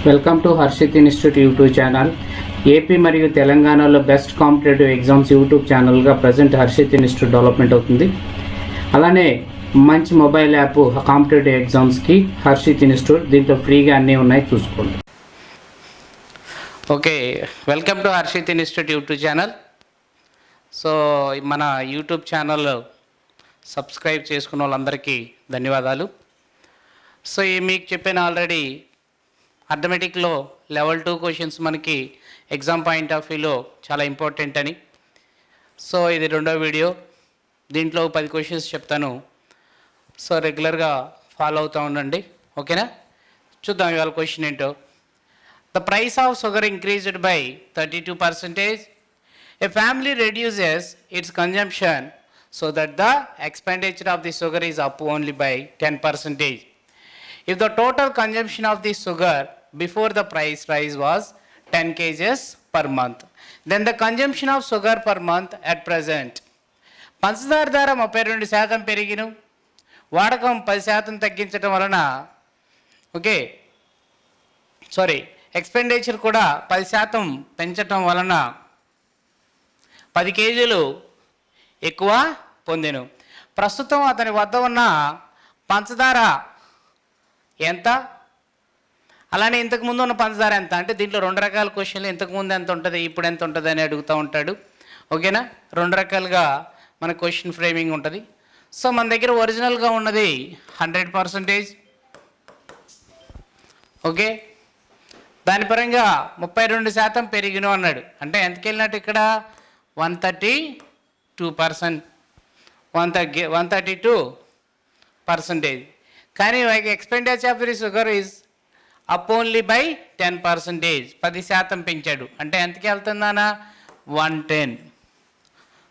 Welcome to Harshit institute YouTube channel. AP మరియు తెలంగాణలో best competitive exams YouTube ఛానల్గా present Harshit institute development అవుతుంది. అలానే మంచి మొబైల్ యాప్ కాంపిటేటివ్ ఎగ్జామ్స్కి హర్షిత్ ఇన్స్టిట్యూట్, దీంట్లో ఫ్రీగా అన్నీ ఉన్నాయి, చూసుకోండి. Okay, welcome to Harshit institute YouTube channel. So మన యూట్యూబ్ ఛానల్ సబ్స్క్రైబ్ చేసుకున్న వాళ్ళందరికీ ధన్యవాదాలు. సో మీకు చెప్పాను ఆల్రెడీ, అర్థమెటిక్లో లెవెల్ 2 క్వశ్చన్స్ మనకి ఎగ్జామ్ పాయింట్ ఆఫ్ వ్యూలో చాలా ఇంపార్టెంట్ అని. సో ఇది రెండో వీడియో, దీంట్లో 10 క్వశ్చన్స్ చెప్తాను. సో రెగ్యులర్గా ఫాలో అవుతూ ఉండండి, ఓకేనా? చూద్దాం ఇవాళ క్వశ్చన్ ఏంటో. The price of sugar increased by 32%. A family reduces its consumption so that the expenditure of the sugar is up only by 10%. If the total consumption of the sugar before the price rise was 10 kgs per month, then the consumption of sugar per month at present. పంచదార ధర 32% పెరిగిను, వాడకం 10% తగ్గించడం వలన expenditure కూడా 10% పెంచటం వలన 10 కేజీలు ఎక్కువ పొందెను. ప్రస్తుతం అతని వద్ద ఉన్న పంచదార ఎంత, అలానే ఇంతకుముందు ఉన్న పంచదార ఎంత, అంటే దీంట్లో రెండు రకాల క్వశ్చన్లు, ఇంతకుముందు ఎంత ఉంటుంది ఇప్పుడు ఎంత ఉంటుంది అని అడుగుతూ ఉంటాడు, ఓకేనా? రెండు రకాలుగా మన క్వశ్చన్ ఫ్రేమింగ్ ఉంటుంది. సో మన దగ్గర ఒరిజినల్గా ఉన్నది 100%, ఓకే. దాని పరంగా 32% పెరిగిను అన్నాడు, అంటే ఎంతకి వెళ్ళినట్టు ఇక్కడ 132%, 132%. కానీ expenditure of the sugar is up only by 10%, 10% పెంచాడు, అంటే ఎంతకి వెళ్తుందానా 110,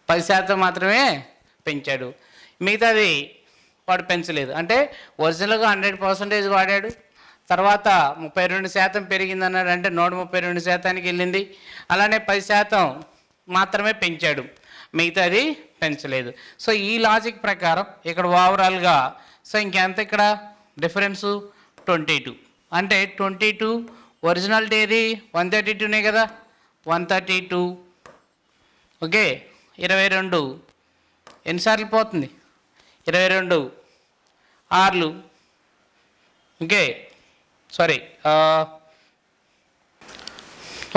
10% మాత్రమే పెంచాడు, మిగతాది వాడు పెంచలేదు. అంటే ఒరిజినల్గా 100% వాడాడు, తర్వాత 32% పెరిగిందన్నాడు, అంటే 132%కి వెళ్ళింది. అలానే 10% మాత్రమే పెంచాడు, మిగతాది పెంచలేదు. సో ఈ లాజిక్ ప్రకారం ఇక్కడ ఓవరాల్గా సో ఇంకెంత ఇక్కడ డిఫరెన్సు 22, అంటే 22 ఒరిజినాలిటీ ఏది 132నే కదా, 132, ఓకే. 22 ఎన్నిసార్లు పోతుంది, 22 ఆర్లు, okay, sorry,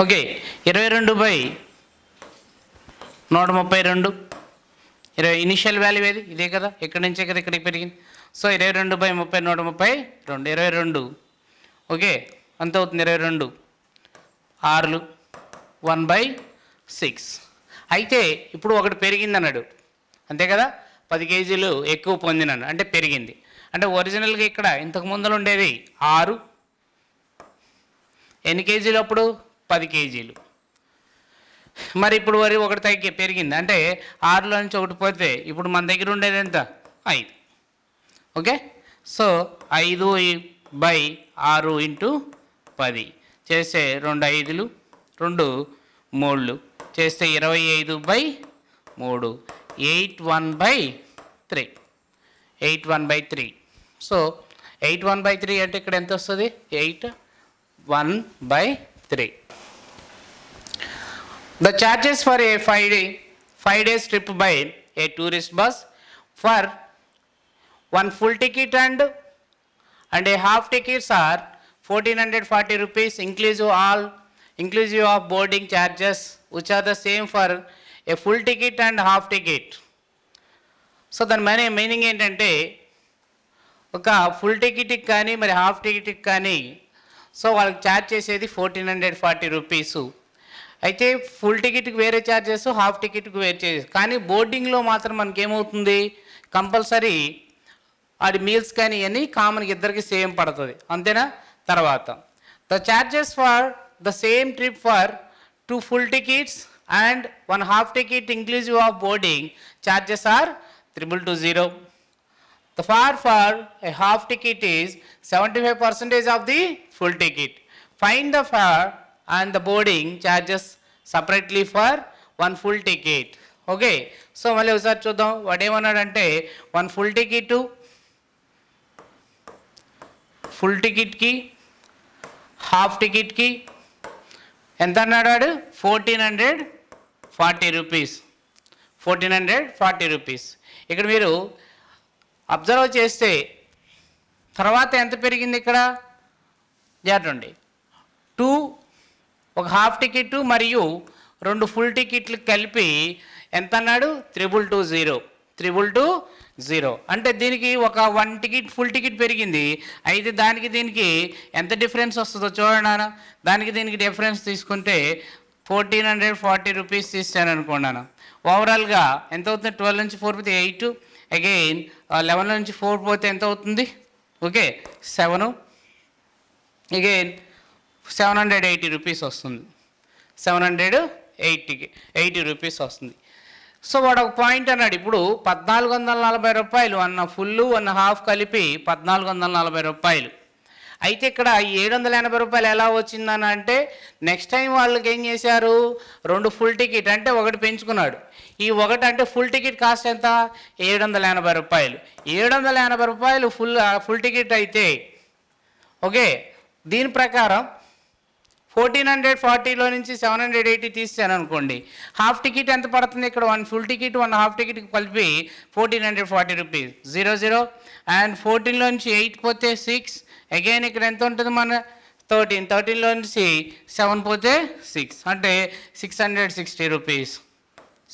okay, 22/132, initial value ఏది ఇదే కదా, ఇక్కడి నుంచే కదా ఇక్కడికి పెరిగింది. సో 22/30, 132, 22, ఓకే, అంత అవుతుంది 22 ఆర్లు 1/6. అయితే ఇప్పుడు ఒకటి పెరిగింది అన్నాడు, అంతే కదా, 10 కేజీలు ఎక్కువ పొందినాడు, అంటే పెరిగింది. అంటే ఒరిజినల్గా ఇక్కడ ఇంతకు ముందర ఉండేది 6, ఎన్ని కేజీలు అప్పుడు 10 కేజీలు. మరి ఇప్పుడు ఒకటి పెరిగింది, అంటే 6లో నుంచి ఒకటి పోతే ఇప్పుడు మన దగ్గర ఉండేది ఎంత 5, ఓకే. సో 5/6 × 10 చేస్తే 2 5లు 2 3లు చేస్తే 25/3, 81/3, 81/3. సో 81/3 అంటే ఇక్కడ ఎంత వస్తుంది 81/3. The charges for a 5 days trip by a tourist bus for one full ticket and a half tickets are 1440 rupees, inclusive of boarding charges, which are the same for a full ticket and half ticket. So దాని meaning ఏంటంటే, ఒక full టికెట్కి కానీ మరి half టికెట్కి కానీ so వాళ్ళకి charge చేసేది 1440 rupees. అయితే full టికెట్కి వేరే ఛార్జెస్, హాఫ్ టికెట్కి వేరే ఛార్జెస్, కానీ బోర్డింగ్లో మాత్రం మనకి ఏమవుతుంది, కంపల్సరీ అది మీల్స్ కానీ ఇవన్నీ కామన్గా ఇద్దరికి సేమ్ పడుతుంది, అంతేనా? తర్వాత the charges for the same trip for 2 full tickets and 1 half ticket inclusive of boarding charges are 2220. The fare for a half ticket is 75% of the full ticket. Find the fare and the boarding charges separately for 1 full ticket. Okay. So మళ్ళీ ఒకసారి చూద్దాం, వాడు ఏమన్నాడంటే 1 full ticket, full టికెట్కి half టికెట్కి ఎంత అన్నాడు వాడు 1440 rupees, 1440 rupees. ఇక్కడ మీరు అబ్జర్వ్ చేస్తే తర్వాత ఎంత పెరిగింది ఇక్కడ జాగ్రత్త, 2 ఒక హాఫ్ టికెట్ మరియు 2 ఫుల్ టికెట్లు కలిపి ఎంత అన్నాడు 320 అంటే దీనికి ఒక 1 టికెట్ ఫుల్ టికెట్ పెరిగింది. అయితే దానికి దీనికి ఎంత డిఫరెన్స్ వస్తుందో చూడండి నాన్న. దానికి దీనికి డిఫరెన్స్ తీసుకుంటే 1440 రూపీస్ తీస్తాను అనుకున్నాను. ఓవరాల్గా ఎంత అవుతుంది, 12 నుంచి 4 పోతే 8, అగైన్ 11 నుంచి 4 పోతే ఎంత అవుతుంది, ఓకే 7, అగైన్ 780 రూపీస్ వస్తుంది, 780 రూపీస్ వస్తుంది. సో వాడు ఒక పాయింట్ అన్నాడు, ఇప్పుడు 1440 రూపాయలు అన్న ఫుల్ అన్న హాఫ్ కలిపి 1440 రూపాయలు. అయితే ఇక్కడ 780 రూపాయలు ఎలా వచ్చిందని అంటే నెక్స్ట్ టైం వాళ్ళకి ఏం చేశారు, 2 ఫుల్ టికెట్ అంటే ఒకటి పెంచుకున్నాడు. ఈ ఒకటి అంటే ఫుల్ టికెట్ కాస్ట్ ఎంత 780 రూపాయలు. 780 రూపాయలు ఫుల్ టికెట్ అయితే ఓకే, దీని ప్రకారం 1440లో నుంచి 780 తీసాను అనుకోండి, హాఫ్ టికెట్ ఎంత పడుతుంది ఇక్కడ, 1 ఫుల్ టికెట్ 1 హాఫ్ టికెట్కి కలిపి 1440 రూపీస్, 00 అండ్ 14లో నుంచి 8 పోతే 6, అగైన్ ఇక్కడ ఎంత ఉంటుంది మన 13లో నుంచి 7 పోతే 6 అంటే 660 రూపీస్,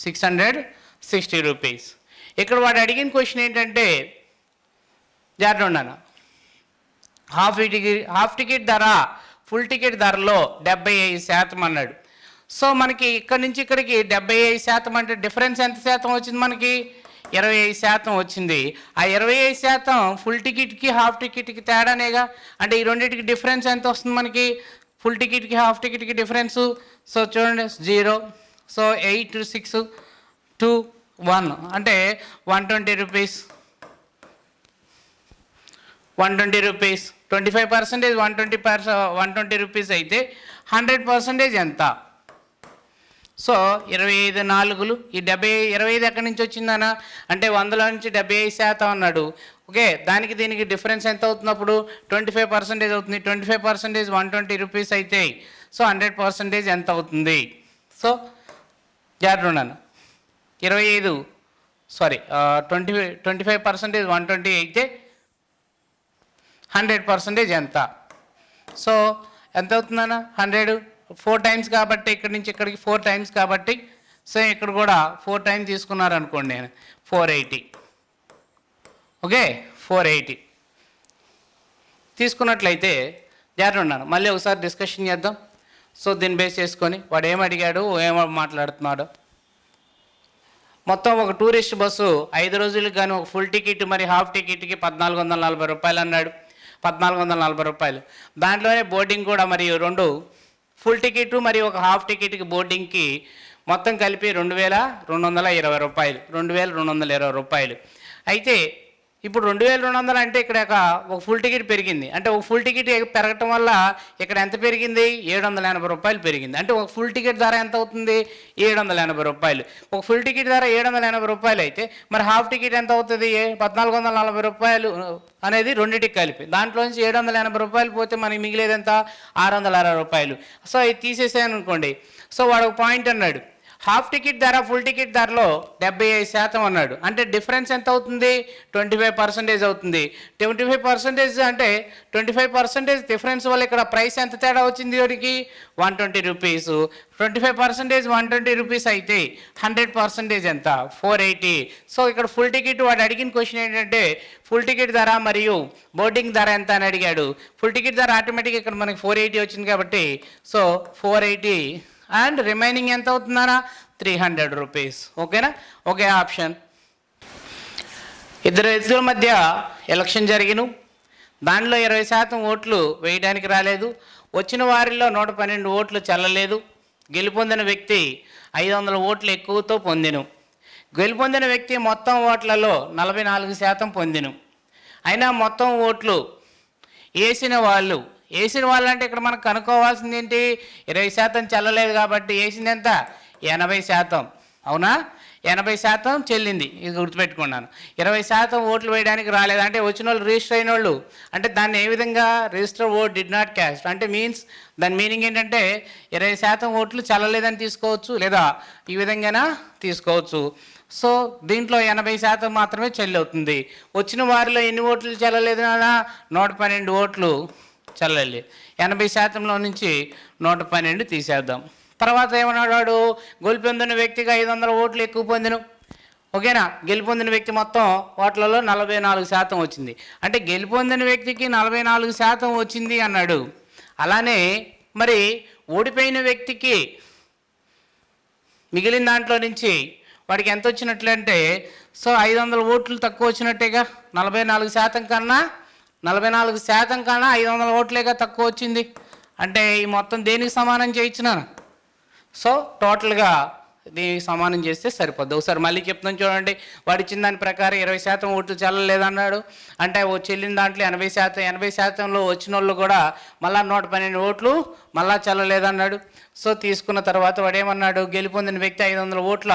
660 రూపీస్. ఇక్కడ వాడు అడిగిన క్వశ్చన్ ఏంటంటే జాగ్రత్త ఉన్నాను, హాఫ్ టికెట్ ధర ఫుల్ టికెట్ ధరలో 75% అన్నాడు. సో మనకి ఇక్కడి నుంచి ఇక్కడికి 75% అంటే డిఫరెన్స్ ఎంత శాతం వచ్చింది మనకి, 25% వచ్చింది. ఆ 25% ఫుల్ టికెట్కి హాఫ్ టికెట్కి తేడానేగా, అంటే ఈ రెండింటికి డిఫరెన్స్ ఎంత వస్తుంది మనకి, ఫుల్ టికెట్కి హాఫ్ టికెట్కి డిఫరెన్సు. సో చూడండి 0, సో 8, 6, 2, 1 అంటే 120 రూపీస్, 120 రూపీస్, 25% 120 రూపీస్ అయితే 100% ఎంత, సో 25 4 ఈ 25 ఎక్కడి నుంచి వచ్చిందనా అంటే 100లో నుంచి 75% అన్నాడు. ఓకే, దానికి దీనికి డిఫరెన్స్ ఎంత అవుతున్నప్పుడు 25% అవుతుంది. 25% 120 రూపీస్ అయితే సో 100% ఎంత అవుతుంది. సో జాగ్రత్త ఉన్నాను, 25% 120 అయితే 100% ఎంత, సో ఎంత అవుతుందన్న 100 4 టైమ్స్ కాబట్టి ఇక్కడి నుంచి ఇక్కడికి 4 టైమ్స్ కాబట్టి సో ఇక్కడ కూడా 4 టైమ్స్ తీసుకున్నారు అనుకోండి, నేను 480, ఓకే 480 తీసుకున్నట్లయితే జాగ్రత్త ఉన్నాను. మళ్ళీ ఒకసారి డిస్కషన్ చేద్దాం. సో దీన్ని బేస్ చేసుకొని వాడు ఏం అడిగాడు, ఏం మాట్లాడుతున్నాడు. మొత్తం ఒక టూరిస్ట్ బస్సు 5 రోజులకు కానీ ఒక ఫుల్ టికెట్ మరి హాఫ్ టికెట్కి 1440 రూపాయలు అన్నాడు, 1440 రూపాయలు. దాంట్లోనే బోర్డింగ్ కూడా మరియు 2 ఫుల్ టికెట్ మరియు ఒక హాఫ్ టికెట్కి బోర్డింగ్కి మొత్తం కలిపి 2220 రూపాయలు, 2220 రూపాయలు. అయితే ఇప్పుడు 2200 అంటే ఇక్కడ ఒక ఫుల్ టికెట్ పెరిగింది, అంటే ఒక ఫుల్ టికెట్ పెరగటం వల్ల ఇక్కడ ఎంత పెరిగింది 780 రూపాయలు పెరిగింది. అంటే ఒక ఫుల్ టికెట్ ధర ఎంత అవుతుంది 780 రూపాయలు. ఒక ఫుల్ టికెట్ ధర 780 రూపాయలు అయితే మరి హాఫ్ టికెట్ ఎంత అవుతుంది 1440 రూపాయలు అనేది రెండింటికి కలిపి. దాంట్లో నుంచి 780 రూపాయలు పోతే మనకి మిగిలేదు ఎంత 660 రూపాయలు. సో ఇది తీసేసాను అనుకోండి. సో వాడు ఒక పాయింట్ అన్నాడు, హాఫ్ టికెట్ ధర ఫుల్ టికెట్ ధరలో 75% అన్నాడు. అంటే డిఫరెన్స్ ఎంత అవుతుంది 25% అవుతుంది. 25% అంటే 25% డిఫరెన్స్ వల్ల ఇక్కడ ప్రైస్ ఎంత తేడా వచ్చింది వాడికి 120 రూపీస్. 25% 120 రూపీస్ అయితే 100% ఎంత 480. సో ఇక్కడ ఫుల్ టికెట్ వాడు అడిగిన క్వశ్చన్ ఏంటంటే ఫుల్ టికెట్ ధర మరియు బోర్డింగ్ ధర ఎంత అని అడిగాడు. ఫుల్ టికెట్ ధర ఆటోమేటిక్గా ఇక్కడ మనకి 480 వచ్చింది కాబట్టి సో 480 అండ్ రిమైనింగ్ ఎంత అవుతుందనా 300 రూపీస్. ఓకేనా, ఒకే ఆప్షన్. ఇద్దరు వ్యక్తుల మధ్య ఎలక్షన్ జరిగిను, దానిలో 20% ఓట్లు వేయడానికి రాలేదు. వచ్చిన వారిలో 112 ఓట్లు చెల్లలేదు. గెలుపొందిన వ్యక్తి 500 ఓట్లు ఎక్కువతో పొందెను. గెలుపొందిన వ్యక్తి మొత్తం ఓట్లలో 44% పొందెను. అయినా మొత్తం ఓట్లు వేసిన వాళ్ళు అంటే ఇక్కడ మనకు కనుక్కోవాల్సింది ఏంటి 20% చెల్లలేదు కాబట్టి వేసింది ఎంత 80%. అవునా, 80% చెల్లింది, ఇది గుర్తుపెట్టుకున్నాను. 20% ఓట్లు వేయడానికి రాలేదు అంటే వచ్చిన వాళ్ళు రిజిస్టర్ అయిన వాళ్ళు, అంటే దాన్ని ఏ విధంగా register vote did not caste అంటే మీన్స్ దాని మీనింగ్ ఏంటంటే 20% ఓట్లు చెల్లలేదని తీసుకోవచ్చు, లేదా ఈ విధంగా తీసుకోవచ్చు. సో దీంట్లో 80% మాత్రమే చెల్లవుతుంది. వచ్చిన వారిలో ఎన్ని ఓట్లు చెల్లలేదు అన్నా 112 ఓట్లు చెల్లలేదు. 80%లో నుంచి 112 తీసేద్దాం. తర్వాత ఏమన్నాడు, గెలుపొందిన వ్యక్తిగా 500 ఓట్లు ఎక్కువ పొందిన. ఓకేనా, గెలుపొందిన వ్యక్తి మొత్తం ఓట్లలో 44% వచ్చింది. అంటే గెలుపొందిన వ్యక్తికి 44% వచ్చింది అన్నాడు. అలానే మరి ఓడిపోయిన వ్యక్తికి మిగిలిన దాంట్లో నుంచి వాడికి ఎంత వచ్చినట్లు అంటే, సో 500 ఓట్లు తక్కువ వచ్చినట్టేగా. 44% కన్నా 500 ఓట్లేగా తక్కువ వచ్చింది. అంటే ఈ మొత్తం దేనికి సమానం చేయించినాను? సో టోటల్గా దీనికి సమానం చేస్తే సరిపోద్ది. ఒకసారి మళ్ళీ చెప్తాను చూడండి. వాడు ఇచ్చిన దాని ప్రకారం 20% ఓట్లు చెల్లలేదన్నాడు. అంటే ఓ చెల్లిన దాంట్లో 80%లో వచ్చిన వాళ్ళు కూడా మళ్ళా 112 ఓట్లు మళ్ళా చెల్లలేదన్నాడు. సో తీసుకున్న తర్వాత వాడు ఏమన్నాడు, గెలుపొందిన వ్యక్తి 500 ఓట్ల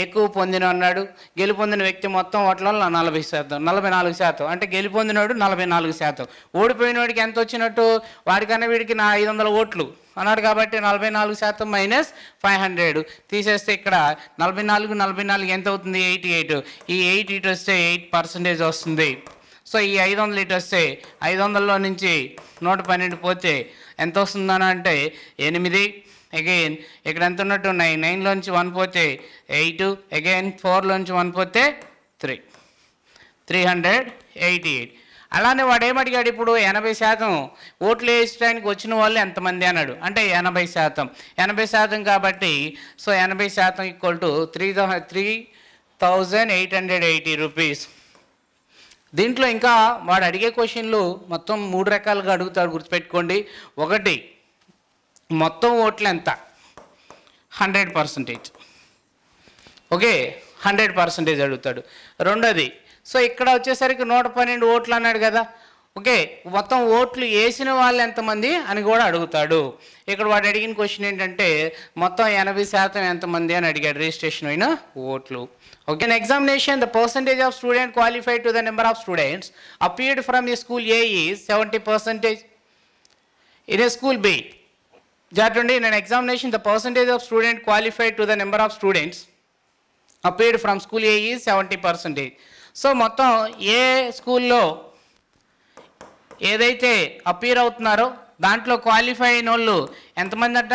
ఎక్కువ పొందిన అన్నాడు. గెలుపొందిన వ్యక్తి మొత్తం ఓట్లలో 44%, అంటే గెలుపొందినోడు 44%. ఓడిపోయినోడికి ఎంత వచ్చినట్టు, వాడికన్నా వీడికి 500 ఓట్లు అన్నాడు కాబట్టి 44% మైనస్ 500 తీసేస్తే ఇక్కడ 44 ఎంత అవుతుంది, 88. ఈ 88 వస్తే 8% వస్తుంది. సో ఈ 500 ఇటు వస్తే 500లో నుంచి 112 పోతే ఎంత వస్తుందని అంటే 8. అగైన్ ఇక్కడ ఎంత ఉన్నట్టు 9, 9లోంచి 1 పోతే 8, అగైన్ 4లోంచి 1 పోతే 3, 388. అలానే వాడు ఏమడిగాడు ఇప్పుడు, 80% ఓట్లు వేయడానికి వచ్చిన వాళ్ళు ఎంతమంది అన్నాడు. అంటే 80% కాబట్టి సో 80% ఈక్వల్ టు 3,880 రూపీస్. దీంట్లో ఇంకా వాడు అడిగే క్వశ్చన్లు మొత్తం 3 రకాలుగా అడుగుతాడు, గుర్తుపెట్టుకోండి. ఒకటి, మొత్తం ఓట్లు ఎంత, 100%. ఓకే, 100% అడుగుతాడు. రెండోది, సో ఇక్కడ వచ్చేసరికి 112 ఓట్లు అన్నాడు కదా. ఓకే, మొత్తం ఓట్లు వేసిన వాళ్ళు ఎంతమంది అని కూడా అడుగుతాడు. ఇక్కడ వాడు అడిగిన క్వశ్చన్ ఏంటంటే మొత్తం 80% ఎంతమంది అని అడిగాడు, రిజిస్ట్రేషన్ అయిన ఓట్లు. Okay, in examination, the percentage of students qualified to the number of students appeared from a school A is 70%. In a school B, in an examination, the percentage of students qualified to the number of students appeared from school A is 70%. So, మొత్తం ఏ స్కూల్లో ఏదైతే appear అవుతున్నారో దాంట్లో qualify అయిన వాళ్ళు ఎంతమంది అంట,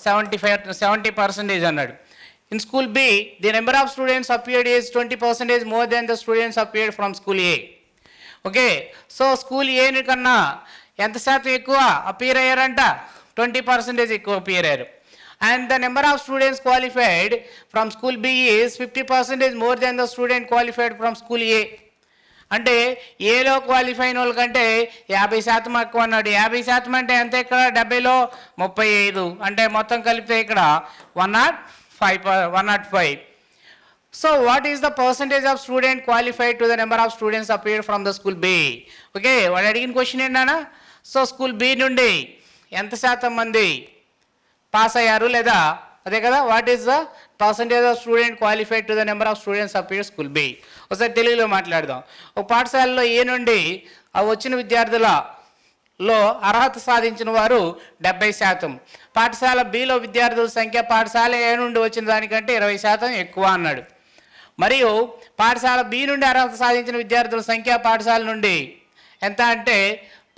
70% అన్నాడు. In school B, the number of students appeared is 20% more than the students appeared from school A. Okay, so school A కన్నా ఎంత శాతం ఎక్కువ అపీర్ అయ్యారంట, 20% ఎక్కువ అపీర్ అయ్యారు. And the number of students qualified from school B is 50% more than the student qualified from school A. అంటే ఏలో qualify అయిన వాళ్ళకంటే 50% ఎక్కువ అన్నాడు. 50% అంటే ఎంత, ఇక్కడ 70లో 35, అంటే మొత్తం కలిపితే ఇక్కడ 105. So what is the percentage of student qualified to the number of students appeared from the school B? Okay, వాడు అడిగిన క్వశ్చన్ ఏంటన్నా, సో స్కూల్ బి నుండి ఎంత శాతం మంది పాస్ అయ్యారు లేదా, అదే కదా, what is the percentage of student qualified to the number of students appear school B. ఒకసారి తెలుగులో మాట్లాడదాం. ఒక పాఠశాలలో ఏ నుండి ఆ వచ్చిన విద్యార్థులలో అర్హత సాధించిన వారు 70%. పాఠశాల బిలో విద్యార్థుల సంఖ్య పాఠశాల ఏ నుండి వచ్చిన దానికంటే 20% ఎక్కువ అన్నాడు. మరియు పాఠశాల బి నుండి అర్హత సాధించిన విద్యార్థుల సంఖ్య పాఠశాల నుండి ఎంత అంటే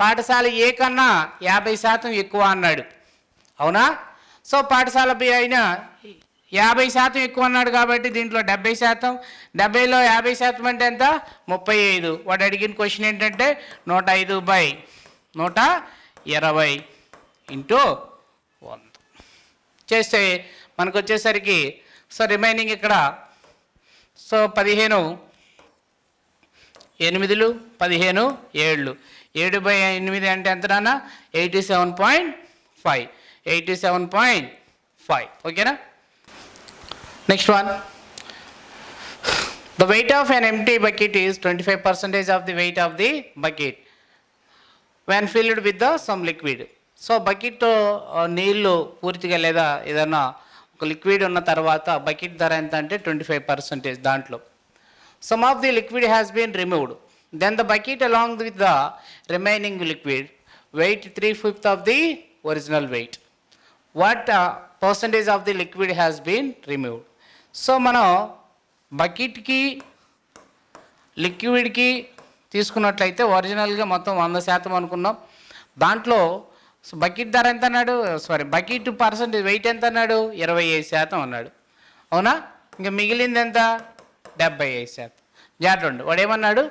పాఠశాల ఏ కన్నా 50% ఎక్కువ అన్నాడు. అవునా? సో పాఠశాల బి అయినా 50% ఎక్కువ అన్నాడు కాబట్టి దీంట్లో 70%, 70లో 50% అంటే ఎంత, 35. వాడు అడిగిన క్వశ్చన్ ఏంటంటే 105/120 ఇంటూ 100 చేస్తే మనకు వచ్చేసరికి సో రిమైనింగ్ ఇక్కడ సో 15 8 15 7 7/8 అంటే ఎంత నాన్న, 87.5. 87.5. ఓకేనా? Next one, the weight of an empty bucket is 25% of the weight of the bucket when filled with the some liquid. So bucket నీళ్ళు పూర్తిగా లేదా ఏదైనా లిక్విడ్ ఉన్న తర్వాత బకెట్ ధర ఎంత అంటే 25% దాంట్లో. Some of the liquid has been removed. Then the bucket along with the remaining liquid weight 3/5 of the original weight. What percentage of the liquid has been removed? So మనం బకెట్కి లిక్విడ్కి తీసుకున్నట్లయితే ఒరిజినల్గా మొత్తం 100% అనుకున్నాం. దాంట్లో బకెట్ ధర ఎంత అన్నాడు, బకెట్ పర్సెంటేజ్ వెయిట్ ఎంత అన్నాడు, 25% అన్నాడు. అవునా? ఇంకా మిగిలింది ఎంత, 75%. జాగ్రత్త. వాడు ఏమన్నాడు,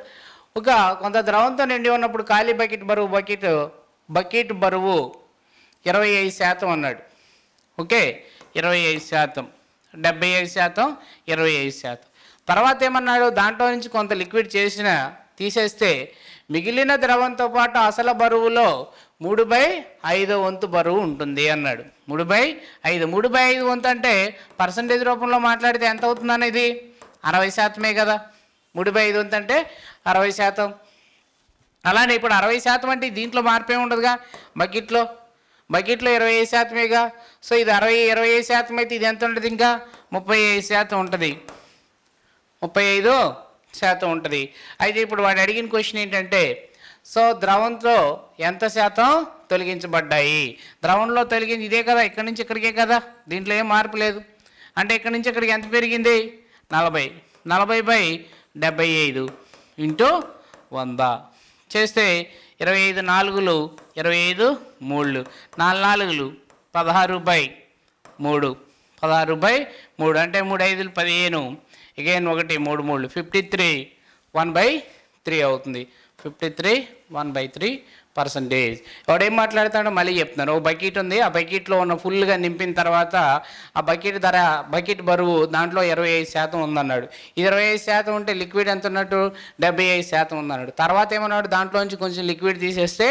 కొంత ద్రవంతో నిండి ఉన్నప్పుడు ఖాళీ బకెట్ బరువు 25% అన్నాడు. ఓకే, 25%, 75%, 25%. తర్వాత ఏమన్నాడు, దాంట్లో నుంచి కొంత లిక్విడ్ తీసేస్తే మిగిలిన ద్రవంతో పాటు అసలు బరువులో 3/5 వంతు బరువు ఉంటుంది అన్నాడు. 3/5. 3/5 వంతు అంటే పర్సంటేజ్ రూపంలో మాట్లాడితే ఎంత అవుతుంది అనేది 60% కదా. 3/5 వంతు అంటే 60%. అలానే ఇప్పుడు 60% అంటే దీంట్లో మార్పే ఉండదుగా. బకెట్లో 25%గా. సో ఇది 25% అయితే ఇది ఎంత ఉంటుంది, ఇంకా 35% ఉంటుంది. 35% ఉంటుంది. అయితే ఇప్పుడు వాడు అడిగిన క్వశ్చన్ ఏంటంటే, సో ద్రవంలో ఎంత శాతం తొలగించబడ్డాయి? ద్రవంలో తొలగించి ఇదే కదా, ఇక్కడి నుంచి ఇక్కడికే కదా, దీంట్లో ఏం మార్పు లేదు. అంటే ఇక్కడి నుంచి ఇక్కడికి ఎంత పెరిగింది, 40. 40/75 ఇంటూ 100 చేస్తే 25 4లు 25 3లు 4 4లు 16/3. 16/3 అంటే 3 5లు 15. అగైన్ 1 3 3లు 53 1/3 అవుతుంది. 53 1/3%. ఎవడేం మాట్లాడుతాడో మళ్ళీ చెప్తున్నాను. ఒక బకెట్ ఉంది, ఆ బకెట్లో ఉన్న ఫుల్గా నింపిన తర్వాత ఆ బకెట్ బరువు దాంట్లో 25% ఉందన్నాడు. 25% ఉంటే లిక్విడ్ ఎంత ఉన్నట్టు, 75% ఉందన్నాడు. తర్వాత ఏమన్నాడు, దాంట్లోంచి కొంచెం లిక్విడ్ తీసేస్తే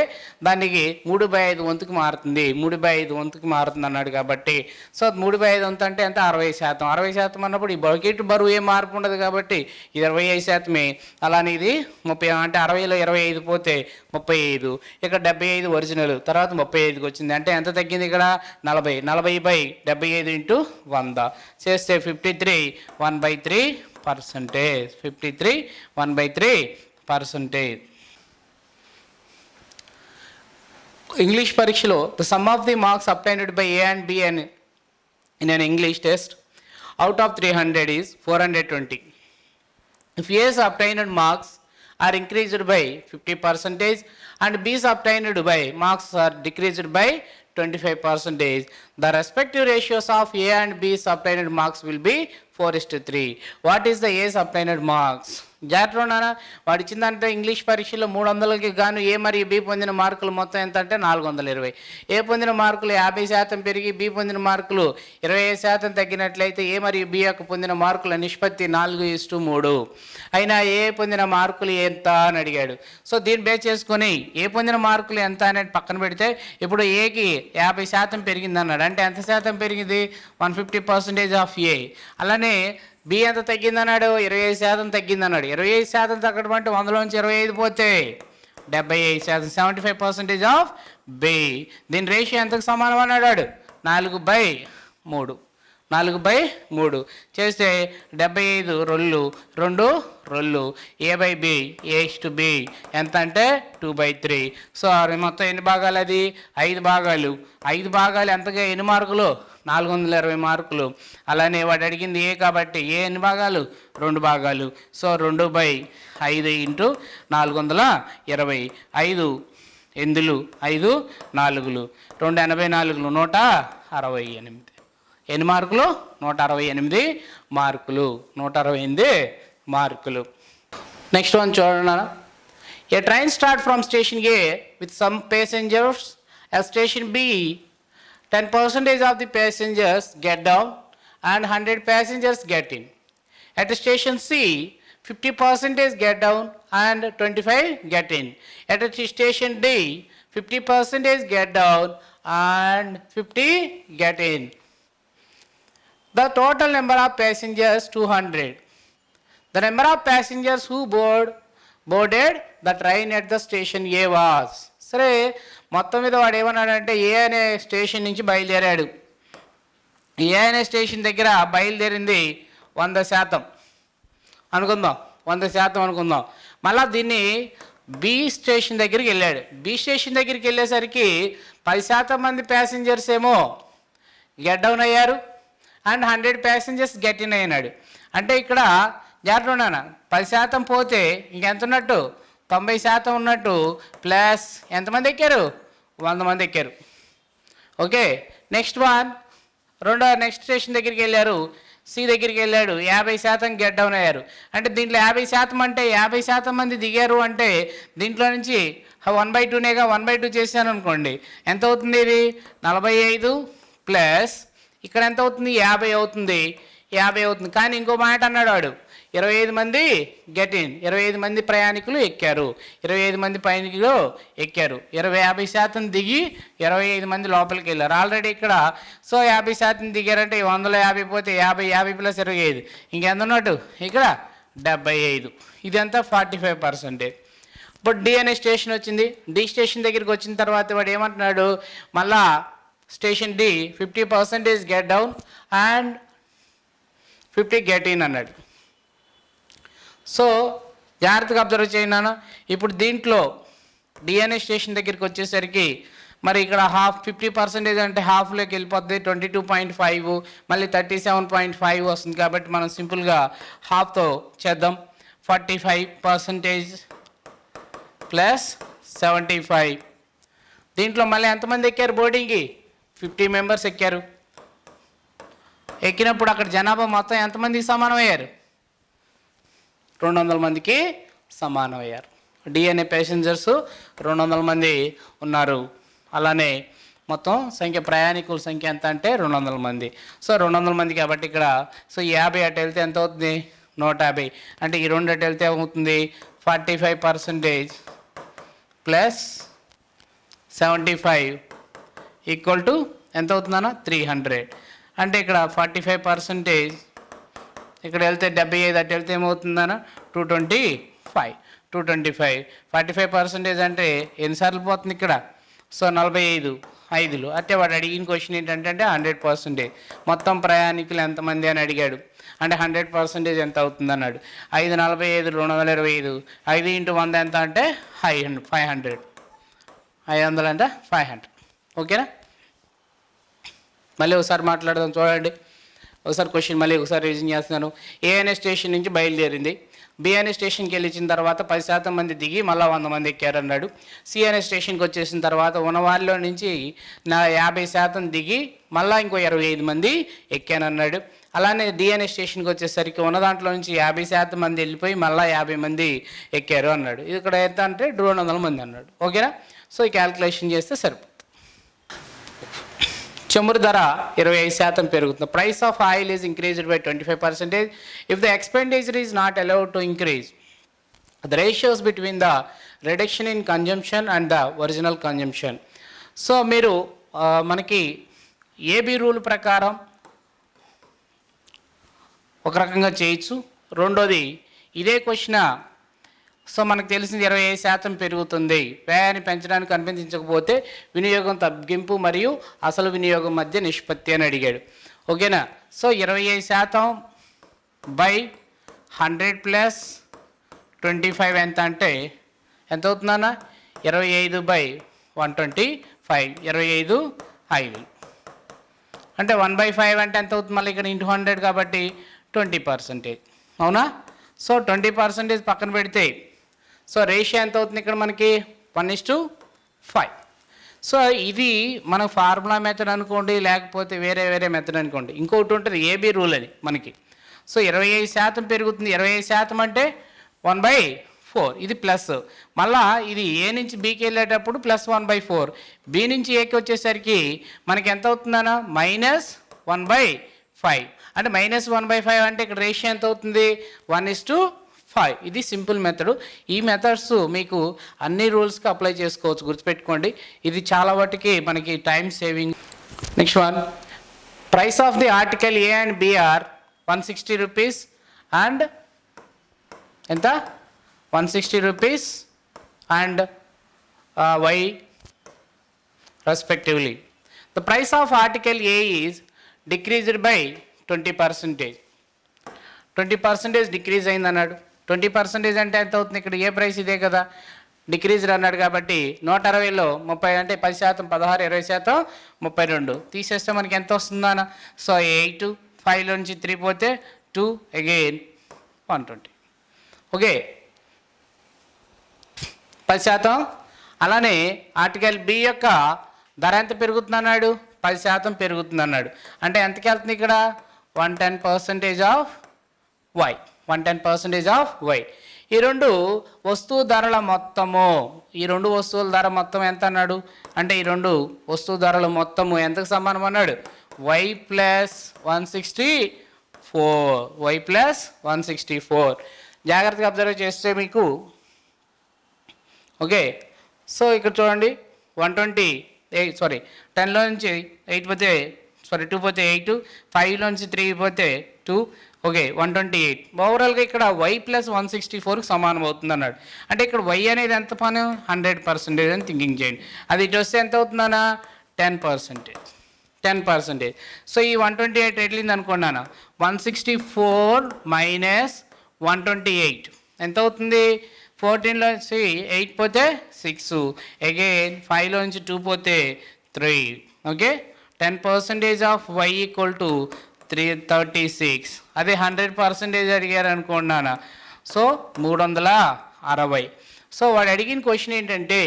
దానికి 3/5 వంతుకి మారుతుంది. 3/5 వంతుకి మారుతుంది అన్నాడు. కాబట్టి సో 3/5 వంతు అంటే ఎంత, 60%. 60% అన్నప్పుడు ఈ బకెట్ బరువు ఏం మార్పు ఉండదు కాబట్టి ఇది 25%. అలానే ఇది 30, అంటే 60లో 25 పోతే 35. ఇక్కడ 75 ఒరిజినల్, తర్వాత 35కి వచ్చింది. అంటే ఎంత తగ్గింది ఇక్కడ, 40. 40/75 ఇంటూ 100 చేస్తే 53 1/3%. 53 1/3%. ఇంగ్లీష్ పరీక్షలో the sum of the marks obtained by A and be in an English test out of 300 is 420. If A's obtained marks are increased by 50% and B's obtained by marks are decreased by 25%, the respective ratios of A and B's obtained marks will be 4:3. What is the A's obtained marks? జాగ్రత్తగా వాడు ఇచ్చిందంటే English పరీక్షలో 300కి గాను ఏ మరియు B పొందిన మార్కులు మొత్తం ఎంత అంటే 420. ఏ పొందిన మార్కులు 50% పెరిగి బి పొందిన మార్కులు 25% తగ్గినట్లయితే ఏ మరియు బి యొక్క పొందిన మార్కుల నిష్పత్తి 4:3. అయినా ఏ పొందిన మార్కులు ఎంత అని అడిగాడు. సో దీన్ని బేస్ చేసుకొని ఏ పొందిన మార్కులు ఎంత అనేది పక్కన పెడితే ఇప్పుడు ఏకి 50% పెరిగింది అన్నాడు. అంటే ఎంత శాతం పెరిగింది, 150% ఆఫ్ ఏ. అలానే బి ఎంత తగ్గిందన్నాడు, 25% తగ్గిందన్నాడు. 25% తగ్గడం అంటే 100లోంచి 25 పోతే 75%. 75% ఆఫ్ బి. దీని రేషియో ఎంతకు సమానం అన్నాడు, 4/3. 4/3 చేస్తే 75 2 2 A/B A/B ఎంత అంటే 2/3. సో మొత్తం ఎన్ని భాగాలు, అది 5 భాగాలు. 5 భాగాలు ఎంతగా, ఎన్ని మార్కులు, 420 మార్కులు. అలానే వాడు అడిగింది ఏ కాబట్టి ఏ ఎన్ని భాగాలు, 2 భాగాలు. So 2/5 into 420. 5 8లు 5 4లు 2 84లు 168. ఎన్ని మార్కులు, 168 మార్కులు. 168 మార్కులు. నెక్స్ట్ వన్ చూడండి. A train start from station A with some passengers at station B. 10% of the passengers get down and 100 passengers get in. At station C, 50% get down and 25 get in. At station D, 50% get down and 50 get in. The total number of passengers 200. The number of passengers who boarded the train at the station A was. సరే మొత్తం మీద వాడు ఏమన్నాడంటే ఏ అనే station నుంచి బయలుదేరాడు. ఏ అనే station దగ్గర బయలుదేరింది 100% అనుకుందాం, 100% అనుకుందాం. మళ్ళీ దీన్ని బి స్టేషన్ దగ్గరికి వెళ్ళాడు. బి స్టేషన్ దగ్గరికి వెళ్ళేసరికి 10% మంది ప్యాసింజర్స్ ఏమో గెట్ డౌన్ అయ్యారు అండ్ 100 ప్యాసింజర్స్ గెట్ ఇన్ అయినాడు. అంటే ఇక్కడ జాగ్రత్త ఉన్నాను, 10% పోతే ఇంకెంత ఉన్నట్టు, 90% ఉన్నట్టు. ప్లస్ ఎంతమంది ఎక్కారు, 100 మంది ఎక్కారు. ఓకే, నెక్స్ట్ నెక్స్ట్ స్టేషన్ దగ్గరికి వెళ్ళారు, సి దగ్గరికి వెళ్ళాడు, 50% గెట్ డౌన్ అయ్యారు. అంటే దీంట్లో 50% అంటే 50% మంది దిగారు అంటే దీంట్లో నుంచి 1/2నేగా 1/2 చేశాను అనుకోండి, ఎంత అవుతుంది, ఇది 45 ప్లస్ ఇక్కడ ఎంత అవుతుంది, 50 అవుతుంది, 50 అవుతుంది. కానీ ఇంకో మాట అన్నాడు వాడు, 25 మంది గెట్ ఇన్, 25 మంది ప్రయాణికులు ఎక్కారు, 25 మంది ప్రయాణికులు ఎక్కారు. 50% దిగి 25 మంది లోపలికి వెళ్ళారు ఆల్రెడీ ఇక్కడ. సో 50% దిగారంటే 150 పోతే 50 ప్లస్ 25 ఇంకెంత ఉన్నట్టు, ఇక్కడ 75. ఇదంతా 45%. ఇప్పుడు డి అనే స్టేషన్ వచ్చింది. డి స్టేషన్ దగ్గరికి వచ్చిన తర్వాత వాడు ఏమంటున్నాడు, మళ్ళా station D 50% get down and 50 get in అన్నాడు. సో జాగ్రత్తగా అబ్జర్వ్ చేయనా. ఇప్పుడు దీంట్లో డిఎన్ఏ స్టేషన్ దగ్గరికి వచ్చేసరికి మరి ఇక్కడ 50% అంటే హాఫ్లోకి వెళ్ళిపోతుంది, 22.5, మళ్ళీ 37.5 వస్తుంది. కాబట్టి మనం సింపుల్గా హాఫ్తో చేద్దాం. 45% ప్లస్ 75. దీంట్లో మళ్ళీ ఎంతమంది ఎక్కారు బోర్డింగ్కి, 50 మెంబర్స్ ఎక్కారు. ఎక్కినప్పుడు అక్కడ జనాభా మొత్తం ఎంతమందికి సమానం అయ్యారు, 200 మందికి సమానం అయ్యారు. డిఎన్ఏ ప్యాసింజర్స్ 200 మంది ఉన్నారు. అలానే మొత్తం సంఖ్య ప్రయాణికుల సంఖ్య ఎంత అంటే 200 మంది. సో 200 మంది కాబట్టి ఇక్కడ సో 50 అటు వెళ్తే ఎంత అవుతుంది, 150. అంటే ఈ 2 అటు వెళ్తే ఏమవుతుంది, 45% ప్లస్ 75 ఈక్వల్ టు ఎంత అవుతుందన్నా, 300. అంటే ఇక్కడ 45% ఇక్కడ వెళ్తే 75, అటు వెళ్తే ఏమవుతుందన్నా 225. 45% అంటే ఎన్నిసార్లు పోతుంది ఇక్కడ, సో 45 5లు. అంటే వాడు అడిగిన క్వశ్చన్ ఏంటంటే 100%. మొత్తం ప్రయాణికులు ఎంతమంది అని అడిగాడు. అంటే 100% ఎంత అవుతుంది అన్నాడు. 5 45 225, 5 × 100 ఎంత అంటే 500. 500 అంటే 500. ఓకేనా. మళ్ళీ ఒకసారి మాట్లాడదాం చూడండి. ఒకసారి క్వశ్చన్ మళ్ళీ ఒకసారి రివిజన్ చేస్తున్నాను. ఏ అనే స్టేషన్ నుంచి బయలుదేరింది. బి అనే స్టేషన్కి వెళ్ళిన తర్వాత 10% మంది దిగి మళ్ళీ 100 మంది ఎక్కారన్నాడు. సి అనే స్టేషన్కి వచ్చేసిన తర్వాత ఉన్న వాళ్ళలో నుంచి 50% దిగి మళ్ళీ ఇంకో 25 మంది ఎక్కానన్నాడు. అలానే డి అనే స్టేషన్కి వచ్చేసరికి ఉన్న దాంట్లో నుంచి 50% మంది వెళ్ళిపోయి మళ్ళీ 50 మంది ఎక్కారు అన్నాడు. ఇది ఇక్కడ ఎంత అంటే 200 మంది అన్నాడు. ఓకేనా. సో ఈ క్యాల్కులేషన్ చేస్తే సరిపోతుంది. చమురు ధర 25% పెరుగుతుంది. Price of oil is increased by 25%. If the expenditure is not allowed to increase the ratios between the reduction in consumption and the original consumption. So మీరు మనకి ఏబి రూల్ ప్రకారం ఒక రకంగా చేయొచ్చు. రెండోది ఇదే క్వశ్చన్, సో మనకు తెలిసింది 25% పెరుగుతుంది, వ్యయాన్ని పెంచడానికి అనుమతించకపోతే వినియోగం తగ్గింపు మరియు అసలు వినియోగం మధ్య నిష్పత్తి అని అడిగాడు. ఓకేనా. సో 25% బై 100 ప్లస్ 25 ఎంత అంటే ఎంత అవుతుందన్న, 25 బై 125, 25 5. అంటే 1/5 అంటే ఎంత అవుతుంది, మళ్ళీ ఇక్కడ ఇంటూ 100 కాబట్టి 20%. అవునా. సో 20% పక్కన పెడితే సో రేషియో ఎంత అవుతుంది ఇక్కడ మనకి, 1:5. సో ఇది మన ఫార్ములా మెథడ్ అనుకోండి, లేకపోతే వేరే మెథడ్ అనుకోండి. ఇంకొకటి ఉంటుంది ఏబీ రూల్ అని మనకి. సో 25% పెరుగుతుంది. 25% అంటే 1/4. ఇది ప్లస్. మళ్ళా ఇది ఏ నుంచి బీకి వెళ్ళేటప్పుడు ప్లస్ 1/4. బి నుంచి ఏకి వచ్చేసరికి మనకి ఎంత అవుతుందన్నా, -1/5. అంటే -1/5 అంటే ఇక్కడ రేషియో ఎంత అవుతుంది, 1:5. ఇది సింపుల్ మెథడ్. ఈ మెథడ్స్ మీకు అన్ని రూల్స్కి అప్లై చేసుకోవచ్చు, గుర్తుపెట్టుకోండి. ఇది చాలా వాటికి మనకి time saving. Next one, price of the article A and B are 160 rupees and ఎంత, 160 rupees and Y respectively. The price of article A is decreased by 20%. 20% decrease అయింది అన్నాడు. 20% అంటే ఎంత అవుతుంది? ఇక్కడ ఏ ప్రైస్ ఇదే కదా, డిక్రీజ్డ్ అన్నాడు కాబట్టి 160లో 30 అంటే 10%, 16, 20%, 32 తీసేస్తే మనకి ఎంత వస్తుందన్న? సో 8, 5లో నుంచి 3 పోతే 2, అగైన్ 120. ఓకే, 10%. అలానే ఆర్టికల్ బి యొక్క ధర ఎంత పెరుగుతుంది అన్నాడు? 10% పెరుగుతుంది అన్నాడు. అంటే ఎంతకి వెళ్తుంది ఇక్కడ? 110% ఆఫ్ వై, 110% ఆఫ్ వై. ఈ రెండు వస్తువు ధరల మొత్తము, ఈ రెండు వస్తువుల ధర మొత్తం ఎంత అన్నాడు? అంటే ఈ రెండు వస్తువు ధరల మొత్తము ఎంతకు సమానం అన్నాడు? Y plus 164, y plus 164. జాగ్రత్తగా అబ్జర్వ్ చేస్తే మీకు ఓకే. సో ఇక్కడ చూడండి 10లో నుంచి 8 పోతే 2 పోతే 8, 5లో నుంచి 3 పోతే 2, ఓకే 128. ఓవరాల్గా ఇక్కడ వై ప్లస్ 164కి సమానం అవుతుంది అన్నాడు. అంటే ఇక్కడ వై అనేది ఎంత పని? 100% అని థింకింగ్ చేయండి. అది ఇటు వస్తే ఎంత అవుతుందన్నా? 10%. సో ఈ 128 వెళ్ళింది అనుకున్నాను. 164 మైనస్ 128 ఎంత అవుతుంది? 14లో నుంచి 8 పోతే 6, అగైన్ 5లో నుంచి 2 పోతే 3. Okay, 10% of y equal to 336. అదే 100% అడిగారు అనుకున్నాను. సో 360. సో వాడు అడిగిన క్వశ్చన్ ఏంటంటే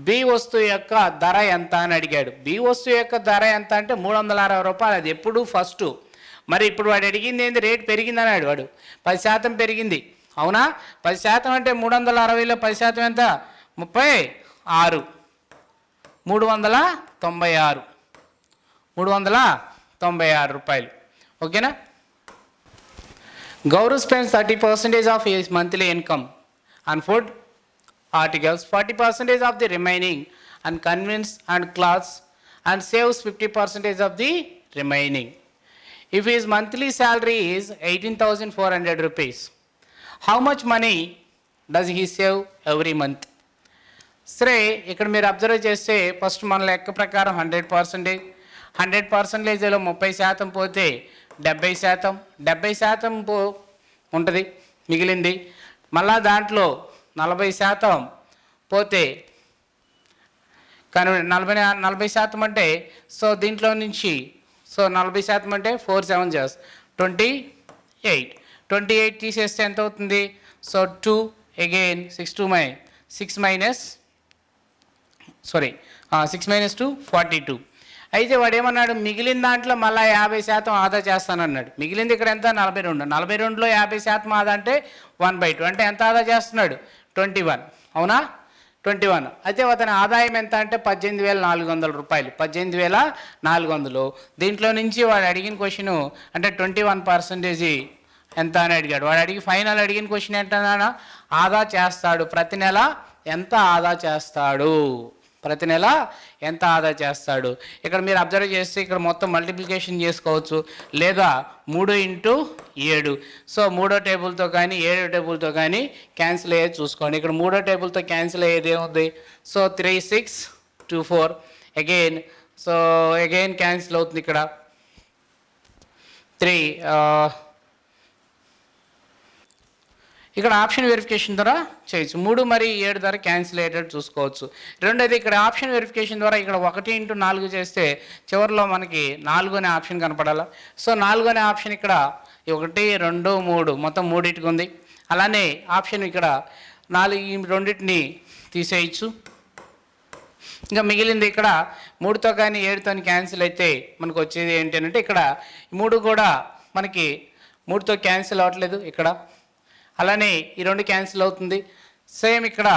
బి వస్తువు యొక్క ధర ఎంత అని అడిగాడు. బి వస్తువు యొక్క ధర ఎంత అంటే 360 రూపాయలు. అది ఎప్పుడు ఫస్ట్. మరి ఇప్పుడు వాడు అడిగింది ఏంది? రేట్ పెరిగింది అన్నాడు. వాడు 10% పెరిగింది, అవునా? 10% అంటే 360లో 10% ఎంత? 36, 396 రూపాయలు. ఓకేనా? Gaurav spends 30% of his monthly income on food articles, 40% of the remaining on convenience and clothes, and saves 50% of the remaining. If his monthly salary is 18,400 rupees, how much money does he save every month? సరే, ఇక్కడ మీరు observe చేస్తే first మన లెక్క ప్రకారం 100%, 100%లో 30% పోతే 70%, 70% ఉంటుంది మిగిలింది. మళ్ళా దాంట్లో 40% పోతే కానీ 40% అంటే సో దీంట్లో నుంచి సో 40% అంటే 4 7 జస్ట్ 28 తీసేస్తే ఎంత అవుతుంది? So 2, again 6 minus 2 42. అయితే వాడు ఏమన్నాడు? మిగిలిన దాంట్లో మళ్ళీ 50% ఆదా చేస్తానన్నాడు. మిగిలింది ఇక్కడ ఎంత? 42. 42లో 50% ఆదా అంటే 1/2. అంటే ఎంత ఆదా చేస్తున్నాడు? 21, అవునా? 21. అయితే అతని ఆదాయం ఎంత అంటే 18,400 రూపాయలు. 18,400. దీంట్లో నుంచి వాడు అడిగిన క్వశ్చన్ అంటే 21% ఎంత అని అడిగాడు. వాడు ఫైనల్ అడిగిన క్వశ్చన్ ఏంటన్నా? ఆదా చేస్తాడు ప్రతి నెల ఎంత ఆదా చేస్తాడు, ప్రతి నెల ఎంత ఆదా చేస్తాడు. ఇక్కడ మీరు అబ్జర్వ్ చేస్తే ఇక్కడ మొత్తం మల్టిప్లికేషన్ చేసుకోవచ్చు, లేదా 3 × 7. సో 3వ టేబుల్తో కానీ 7వ టేబుల్తో కానీ క్యాన్సిల్ అయ్యేది చూసుకోండి. ఇక్కడ 3వ టేబుల్తో క్యాన్సిల్ అయ్యేది ఏముంది? సో 3 6 2 4, అగైన్ క్యాన్సిల్ అవుతుంది ఇక్కడ 3. ఇక్కడ ఆప్షన్ వెరిఫికేషన్ ద్వారా చేయొచ్చు. 3 మరియు 7 ద్వారా క్యాన్సిల్ అయ్యేటట్టు చూసుకోవచ్చు. రెండోది ఇక్కడ ఆప్షన్ వెరిఫికేషన్ ద్వారా ఇక్కడ 1 × 4 చేస్తే చివరిలో మనకి 4 అనే ఆప్షన్ కనపడాలా. సో 4 అనే ఆప్షన్ ఇక్కడ 1 2 3 మొత్తం 3 ఉంది. అలానే ఆప్షన్ ఇక్కడ 4 ఈ రెండింటిని తీసేయచ్చు. ఇంకా మిగిలింది ఇక్కడ 3తో కానీ 7తో క్యాన్సిల్ అయితే మనకు వచ్చేది ఏంటంటే ఇక్కడ 3 కూడా మనకి 3తో క్యాన్సిల్ అవ్వట్లేదు ఇక్కడ. అలానే ఈ 2 క్యాన్సిల్ అవుతుంది. సేమ్ ఇక్కడ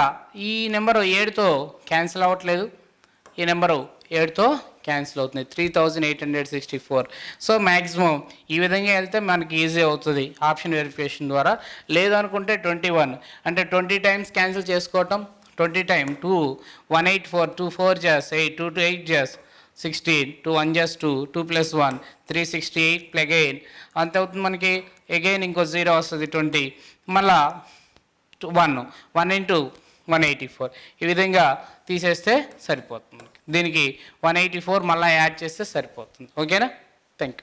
ఈ నెంబరు 7తో క్యాన్సిల్ అవ్వట్లేదు, ఈ నెంబరు 7తో క్యాన్సిల్ అవుతుంది 3864. సో మ్యాక్సిమం ఈ విధంగా వెళ్తే మనకి ఈజీ అవుతుంది ఆప్షన్ వెరిఫికేషన్ ద్వారా. లేదు అనుకుంటే 21 అంటే 20 టైమ్స్ క్యాన్సిల్ చేసుకోవటం. 20 time 2 184, 2 4 just 8, 2 2 8 just 16, 2 1 just 2, 2 + 1 368 again అంత అవుతుంది మనకి. అగైన్ ఇంకో 0 వస్తుంది 20, మళ్ళా 1 × 184. ఈ విధంగా తీసేస్తే సరిపోతుంది. దీనికి 184 మళ్ళీ యాడ్ చేస్తే సరిపోతుంది. ఓకేనా? Thank you.